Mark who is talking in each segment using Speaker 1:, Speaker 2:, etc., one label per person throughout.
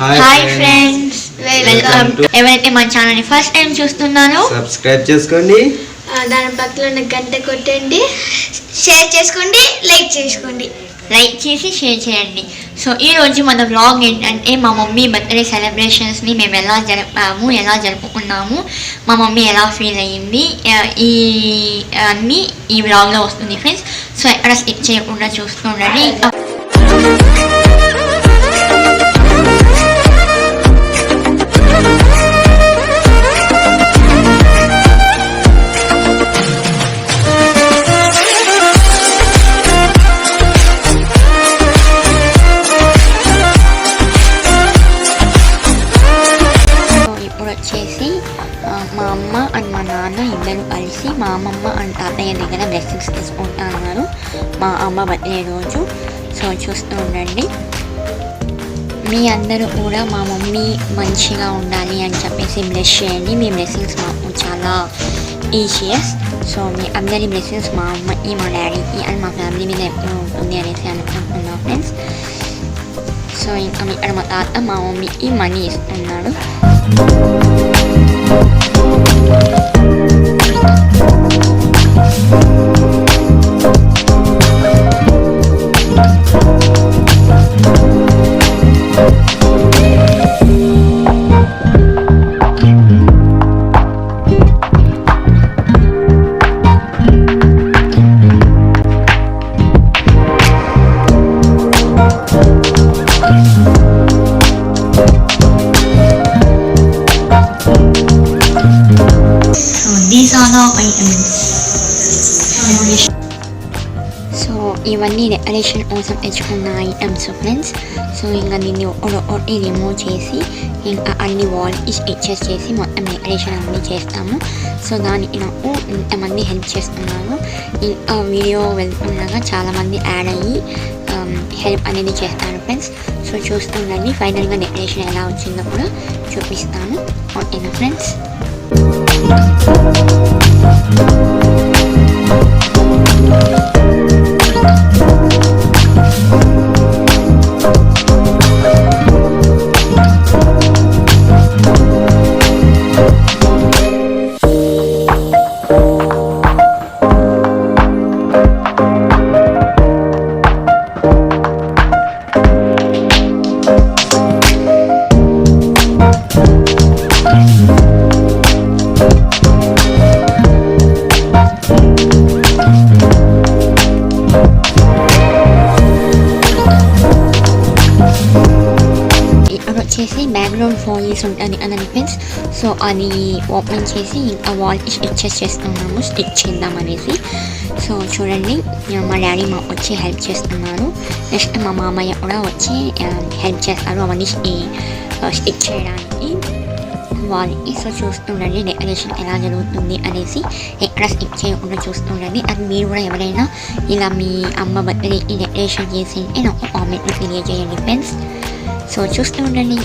Speaker 1: Hi friends, welcome to ఎవరైతే మన channel ని ఫస్ట్ టైం చూస్తున్నారో
Speaker 2: సబ్స్క్రైబ్ చేసుకోండి,
Speaker 3: దాని పక్కన ఉన్న గంట కొట్టండి, షేర్ చేసుకోండి, లైక్ చేసి షేర్ చేయండి.
Speaker 1: సో ఈ రోజు మన వ్లాగ్ ఏంటంటే మా మమ్మీ బర్త్డే సెలబ్రేషన్స్ని మేము ఎలా జరుపుకున్నాము, మా మమ్మీ ఎలా ఫీల్ అయ్యింది, ఈ అన్నీ ఈ వ్లాగ్లో వస్తుంది ఫ్రెండ్స్. సో ఎక్కడ స్కిప్ చేయకుండా చూస్తుండండి. వచ్చేసి మా అమ్మ అండ్ మా నాన్న ఇద్దరు కలిసి మా అమ్మమ్మ అండ్ తాతయ్య దగ్గర బ్లెస్సింగ్స్ తీసుకుంటా అన్నారు మా అమ్మ బర్త్డే రోజు. సో చూస్తూ ఉండండి. మీ అందరూ కూడా మా మమ్మీ మంచిగా ఉండాలి అని చెప్పేసి బ్లెస్ చేయండి. మీ బ్లెస్సింగ్స్ మాకు చాలా ఈజియస్. సో మీ అందరి బ్లెస్సింగ్స్ మా అమ్మకి, మా డాడీకి అండ్ మా ఫ్యామిలీ మీద ఎప్పుడు ఉంటుంది అనేసి అనుకుంటున్నాం ఫ్రెండ్స్. సో ఇంకా ఇక్కడ మా తాత మా మమ్మీకి మనీ ఇస్తున్నాడు. These are the items. So ఇవన్నీ డెకరేషన్ కోసం తెచ్చుకున్న ఐటమ్స్ ఫ్రెండ్స్. సో ఇంకా దీన్ని ఒకటి రిమూవ్ చేసి ఇంకా అన్ని వాల్కి స్టిచెస్ చేసి మొత్తం డెకరేషన్ అన్నీ చేస్తాము. సో దానికి నాకు ఇంతమంది హెల్ప్ చేస్తున్నారు. ఇంకా వీడియో వెళ్తుండగా చాలామంది యాడ్ అయ్యి హెల్ప్ అనేది చేస్తారు ఫ్రెండ్స్. సో చూస్తుండండి, ఫైనల్గా డెకరేషన్ ఎలా వచ్చిందో కూడా చూపిస్తాను. ఓకేనా ఫ్రెండ్స్? వచ్చేసి బ్యాక్గ్రౌండ్ ఫాయిల్స్ ఉంటుంది అదని ఫ్రెండ్స్. సో అది ఓపెన్ చేసి ఇంకా వాల్కి స్టిచెస్ చేస్తున్నాము, స్టిచ్ చేద్దాం అనేసి. సో చూడండి, మా డాడీ మా వచ్చి హెల్ప్ చేస్తున్నారు. నెక్స్ట్ మా మామయ్య కూడా వచ్చి హెల్ప్ చేస్తారు అవన్నీ స్టిచ్ చేయడానికి వాల్కి. సో చూస్తుండండి డెకరేషన్ ఎలా జరుగుతుంది అనేసి, ఎక్కడ స్టిచ్ చేయకుండా చూస్తుండండి. అది మీరు కూడా ఎవరైనా ఇలా మీ అమ్మ బర్త్డేకి డెకరేషన్ చేసి నాకు కామెంట్లో తెలియజేయండి ఫ్రెండ్స్. సో చూస్తూ ఉండండి.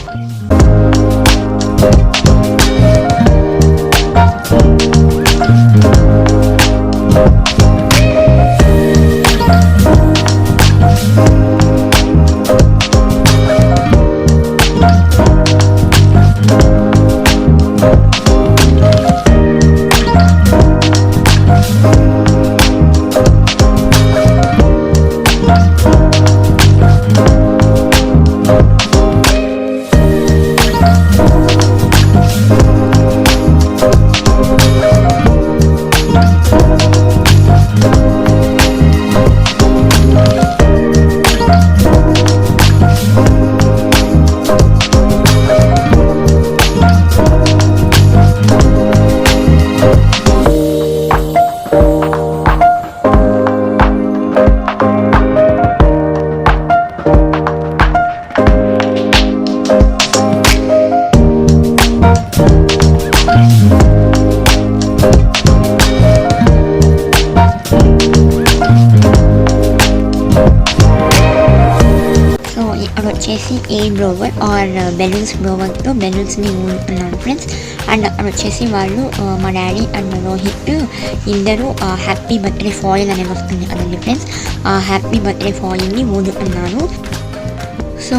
Speaker 1: వచ్చేసి ఎయిర్ బ్లోవర్ ఆర్ బెలూన్స్ బ్లోవర్తో బెలూన్స్ని ఊడుతున్నాను ఫ్రెండ్స్. అండ్ అక్కడ వచ్చేసి వాళ్ళు మా డాడీ అండ్ రోహిత్ ఇద్దరు హ్యాపీ బర్త్డే ఫాయిల్ అనేది వస్తుంది కదండి ఫ్రెండ్స్, ఆ హ్యాపీ బర్త్డే ఫాయిల్ని ఊడుతున్నాను. సో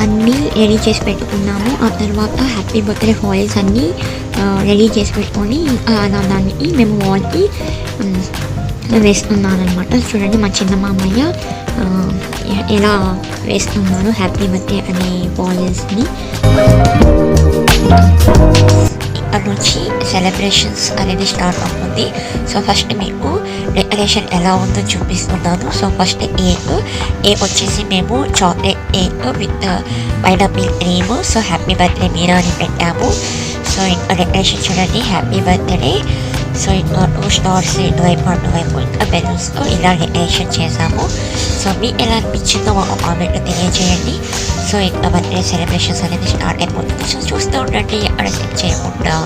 Speaker 1: అన్నీ రెడీ చేసి పెట్టుకున్నాము. ఆ తర్వాత హ్యాపీ బర్త్డే ఫాయిల్స్ అన్నీ రెడీ చేసి పెట్టుకొని దానికి మేము వాల్కి వేస్తున్నాను అనమాట. చూడండి మా చిన్న మామయ్య ఎలా వేస్తున్నారు హ్యాపీ బర్త్డే అనే ఫాయిల్స్ని. ఇక్కడ నుంచి సెలబ్రేషన్స్ అనేది స్టార్ట్ అవుతుంది. సో ఫస్ట్ మీకు డెకరేషన్ ఎలా ఉందో చూపిస్తున్నాను. సో ఫస్ట్ కేక్ వచ్చేసి మేము chocolate cake with pineapple cream. So happy birthday Meera అని పెట్టాము. సో ఇంకా డెకరేషన్ చూడండి హ్యాపీ బర్త్డే. సో ఇంకా 2 స్టార్స్ ఇటువైపు ఇంకా బెలూన్స్తో ఇలా డెకరేషన్ చేసాము. సో మీకు ఎలా అనిపించిందో ఒక కామెంట్ తెలియజేయండి. సో ఇంకా బర్త్డే సెలబ్రేషన్స్ అనేది స్టార్ట్ అయిపోతుంది. సో చూస్తూ ఉండండి ఎక్కడ సెట్ చేయకుండా.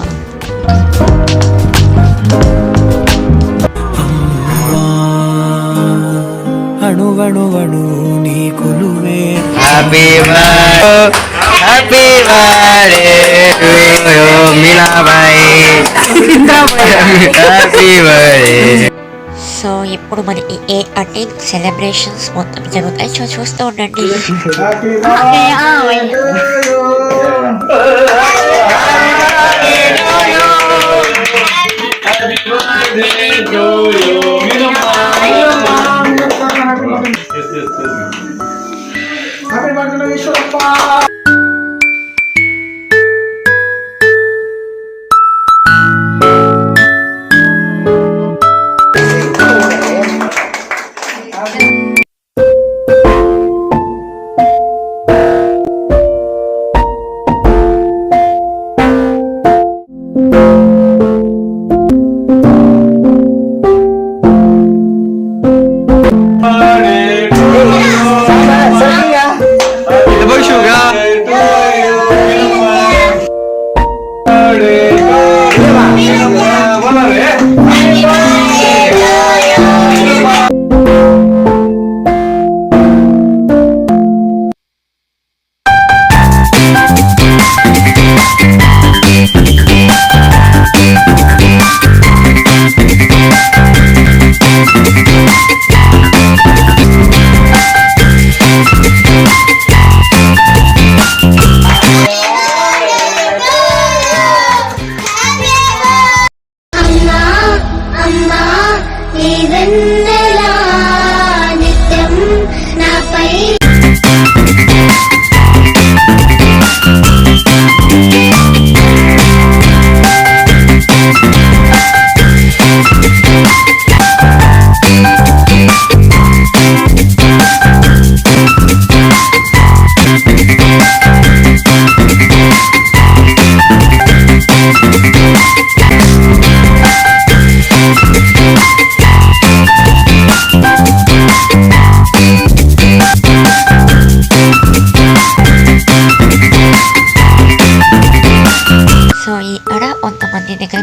Speaker 2: అణువణువణు నీ కొలువే
Speaker 4: happy birthday to you Meenabai happy birthday.
Speaker 1: So ఇప్పుడు మనకి అంటే సెలబ్రేషన్స్ మొత్తం జరుగుతాయి. సో చూస్తూ ఉండండి.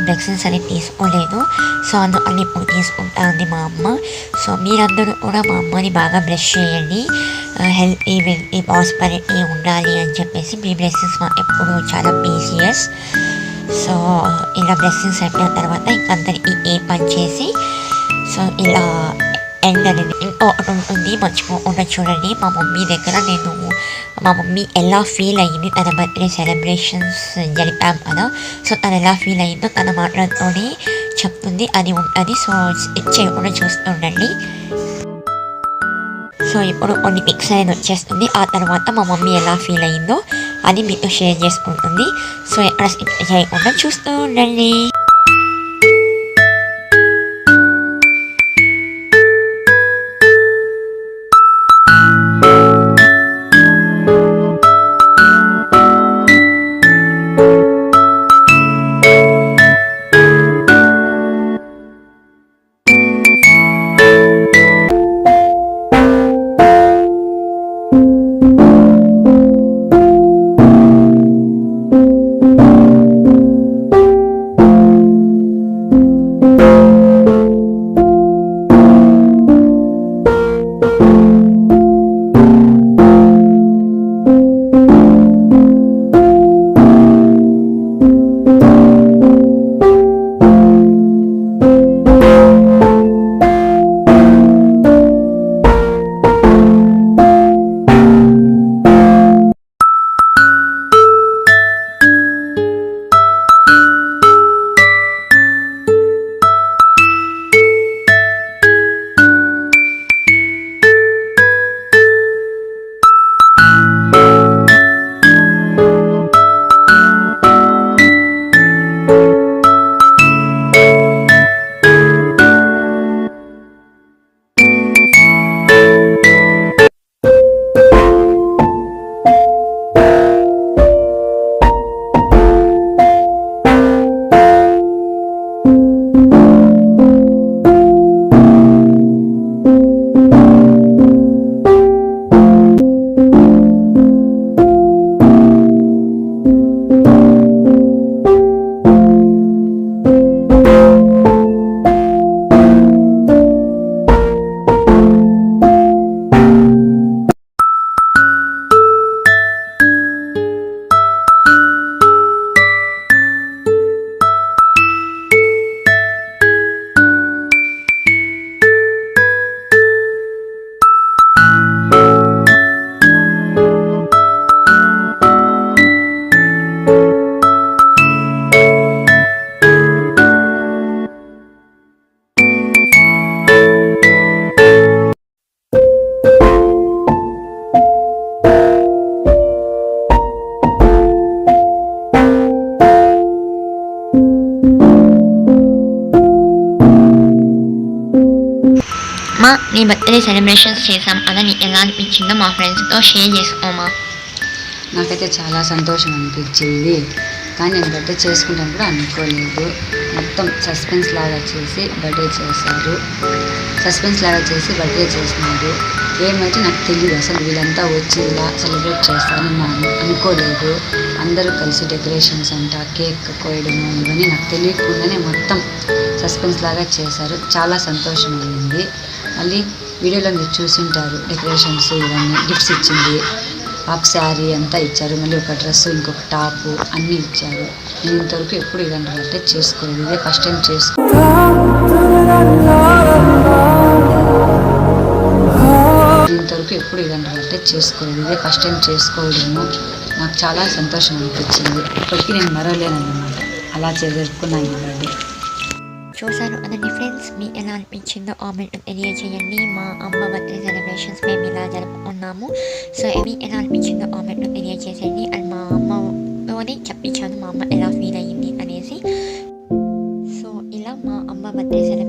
Speaker 1: బ్లెస్సింగ్స్ అని తీసుకోలేదు. సో అందుకని ఇప్పుడు తీసుకుంటుంది మా అమ్మ. సో మీరందరూ కూడా మా అమ్మని బాగా బ్లెస్ చేయండి, హెల్తీ వెల్తీ ప్రాస్పరిటీ ఉండాలి అని చెప్పేసి. మీ బ్లెస్సింగ్స్ మాకు ఎప్పుడు చాలా ప్రీసియస్. సో ఇలా బ్లెస్సింగ్స్ అయిపోయిన తర్వాత ఇంకందరికి ఏ పని చేసి సో ఇలా ఎండ్ అనేది ఇంకొకటి ఉంటుంది మర్చిపోకుండా చూడండి. మా మమ్మీ దగ్గర మా మమ్మీ ఎలా ఫీల్ అయ్యింది తన బర్త్డే సెలబ్రేషన్స్ జరిపాం కదా. సో తను ఎలా ఫీల్ అయ్యిందో తన మాటలతోనే చెప్తుంది, అది ఉంటుంది. సో చేయకుండా చూస్తుండండి. సో ఇప్పుడు కొన్ని పిక్స్ అనేది వచ్చేస్తుంది. ఆ తర్వాత మా మమ్మీ ఎలా ఫీల్ అయ్యిందో అది మీతో షేర్ చేసుకుంటుంది. సో ఎక్కడ చేయకుండా చూస్తూ ఉండండి. నీ బర్త్డే సెలబ్రేషన్స్ చేసాం అలా నీకు ఎలా అనిపించిందో మా ఫ్రెండ్స్తో షేర్ చేసుకోమా.
Speaker 5: నాకైతే చాలా సంతోషం అనిపించింది, కానీ నేను బర్త్డే చేసుకుంటాను కూడా అనుకోలేదు. మొత్తం సస్పెన్స్ లాగా చేసి బర్త్డే చేశారు, ఏమైతే నాకు తెలియదు. అసలు వీళ్ళంతా వచ్చి ఇలా సెలబ్రేట్ చేస్తారని నేను అనుకోలేదు. అందరూ కలిసి డెకరేషన్స్ అంట, కేక్ కోయడము ఇవన్నీ నాకు తెలియకుండానే మొత్తం సస్పెన్స్ లాగా చేశారు. చాలా సంతోషం అయింది. మళ్ళీ వీడియోలో మీరు చూసుంటారు డెకరేషన్స్, ఇవన్నీ గిఫ్ట్స్ ఇచ్చింది, హాఫ్ శారీ అంతా ఇచ్చారు, మళ్ళీ ఒక డ్రెస్సు, ఇంకొక టాపు అన్నీ ఇచ్చారు. నేను ఇంతవరకు ఎప్పుడు ఇలాంటి బర్త్డే చేసుకోలేదు, ఇదే ఫస్ట్ టైం చేసుకోవడము నాకు చాలా సంతోషం అనిపించింది. ఇప్పటికీ నేను మరవలేనన్నమాట, అలా జరుపుకున్నా ఈ బర్త్డే.
Speaker 1: చూసాను అదండి ఫ్రెండ్స్, మీకు ఎలా అనిపించిందో కామెంట్ తెలియజేయండి. మా అమ్మ బర్త్డే సెలబ్రేషన్స్ మేము ఇలా జరుపుకున్నాము. సో మీకు ఎలా అనిపించిందో కామెంట్ తెలియజేసేయండి. అండ్ మా అమ్మతోనే చెప్పించాను మా అమ్మ ఎలా ఫీల్ అయ్యింది అనేసి. సో ఇలా మా అమ్మ బర్త్డే సెలబ్రేషన్